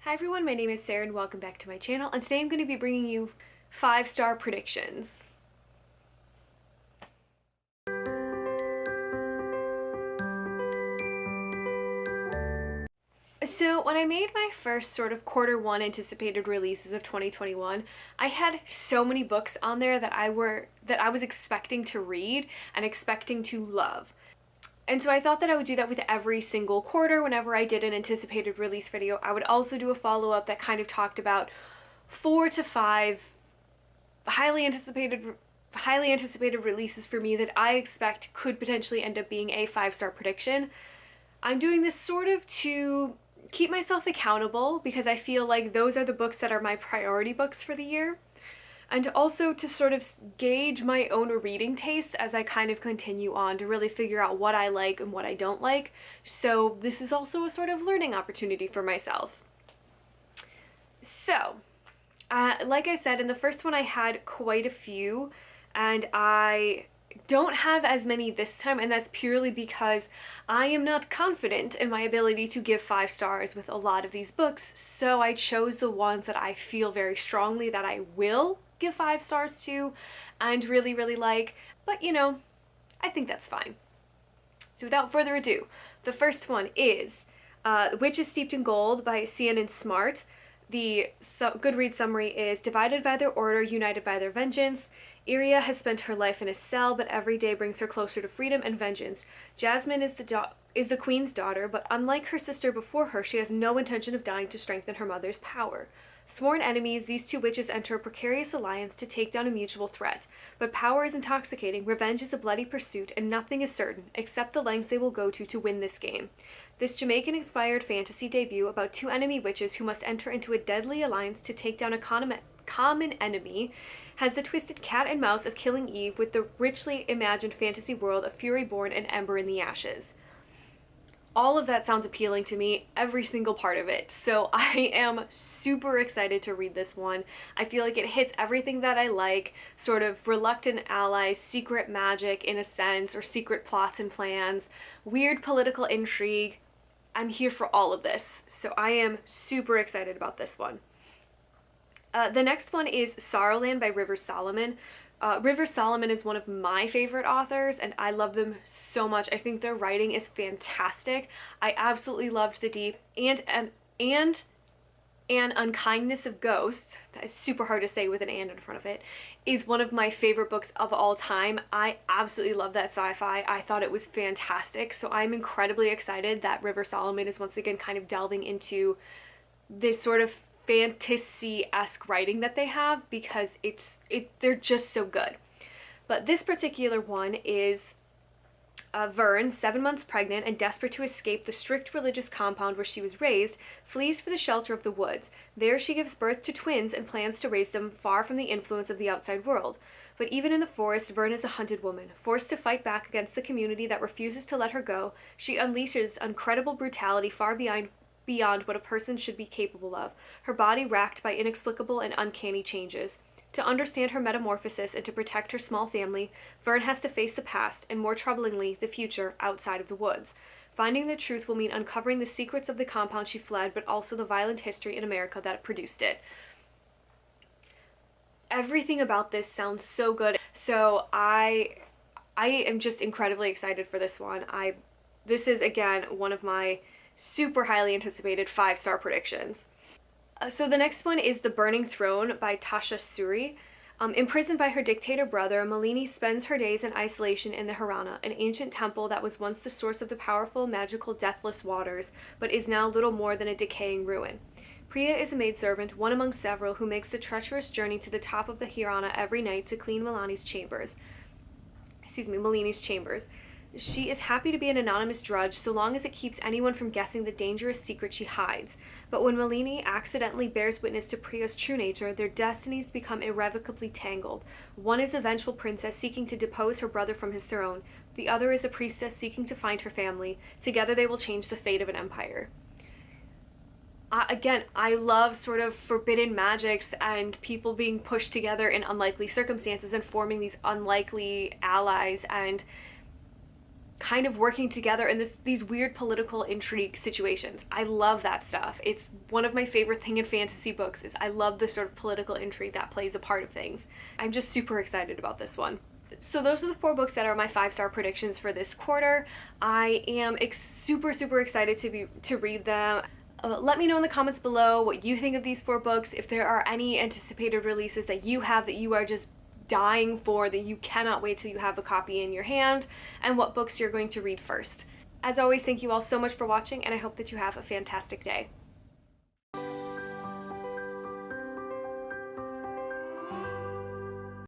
Hi everyone, my name is Sarah and welcome back to my channel, and today I'm going to be bringing you 5-star predictions. So when I made my first sort of quarter one anticipated releases of 2021, I had so many books on there that I was expecting to read and expecting to love. And so I thought that I would do that with every single quarter. Whenever I did an anticipated release video, I would also do a follow-up that kind of talked about 4 to 5 highly anticipated releases for me that I expect could potentially end up being a 5-star prediction. I'm doing this sort of to keep myself accountable because I feel like those are the books that are my priority books for the year, and also to sort of gauge my own reading taste as I kind of continue on to really figure out what I like and what I don't like. So this is also a sort of learning opportunity for myself. So, like I said, in the first one I had quite a few, and I don't have as many this time, and that's purely because I am not confident in my ability to give 5 stars with a lot of these books, so I chose the ones that I feel very strongly that I will give 5 stars to and really like, but you know, I think that's fine. So without further ado, the first one is Witches Steeped in Gold by Ciannon Smart. The Goodreads summary is: divided by their order, united by their vengeance. Iria has spent her life in a cell, but every day brings her closer to freedom and vengeance. Jasmine is the queen's daughter, but unlike her sister before her, she has no intention of dying to strengthen her mother's power. Sworn enemies, these two witches enter a precarious alliance to take down a mutual threat. But power is intoxicating, revenge is a bloody pursuit, and nothing is certain, except the lengths they will go to win this game. This Jamaican-inspired fantasy debut about two enemy witches who must enter into a deadly alliance to take down a common enemy has the twisted cat and mouse of Killing Eve with the richly imagined fantasy world of Fury Born and Ember in the Ashes. All of that sounds appealing to me, every single part of it, so I am super excited to read this one. I feel like it hits everything that I like, sort of reluctant allies, secret magic in a sense, or secret plots and plans, weird political intrigue. I'm here for all of this, so I am super excited about this one. The next one is Sorrowland by River Solomon. River Solomon is one of my favorite authors, and I love them so much. I think their writing is fantastic. I absolutely loved The Deep and An Unkindness of Ghosts, that is super hard to say with an and in front of it, is one of my favorite books of all time. I absolutely love that sci-fi. I thought it was fantastic, so I'm incredibly excited that River Solomon is once again kind of delving into this sort of fantasy-esque writing that they have, because they're just so good. But this particular one is Vern, 7 months pregnant and desperate to escape the strict religious compound where she was raised, flees for the shelter of the woods. There she gives birth to twins and plans to raise them far from the influence of the outside world. But even in the forest, Vern is a hunted woman. Forced to fight back against the community that refuses to let her go, she unleashes incredible brutality far beyond what a person should be capable of, her body racked by inexplicable and uncanny changes. To understand her metamorphosis and to protect her small family, Vern has to face the past, and more troublingly, the future outside of the woods. Finding the truth will mean uncovering the secrets of the compound she fled, but also the violent history in America that produced it. Everything about this sounds so good, so I am just incredibly excited for this one. This is, again, one of my super highly anticipated 5-star predictions. So the next one is The Burning Throne by Tasha Suri. Imprisoned by her dictator brother, Malini spends her days in isolation in the Harana, an ancient temple that was once the source of the powerful, magical, deathless waters, but is now little more than a decaying ruin. Priya is a maidservant, one among several, who makes the treacherous journey to the top of the Harana every night to clean Malini's chambers. She is happy to be an anonymous drudge so long as it keeps anyone from guessing the dangerous secret she hides. But when Malini accidentally bears witness to Priya's true nature, their destinies become irrevocably tangled. One is a vengeful princess seeking to depose her brother from his throne. The other is a priestess seeking to find her family. Together they will change the fate of an empire. Again, I love sort of forbidden magics and people being pushed together in unlikely circumstances and forming these unlikely allies, and kind of working together in these weird political intrigue situations. I love that stuff. It's one of my favorite thing in fantasy books is I love the sort of political intrigue that plays a part of things. I'm just super excited about this one. So those are the 4 books that are my 5-star predictions for this quarter. I am super excited to read them. Let me know in the comments below what you think of these 4 books, if there are any anticipated releases that you have that you are just dying for, that you cannot wait till you have a copy in your hand, and what books you're going to read first. As always, thank you all so much for watching, and I hope that you have a fantastic day.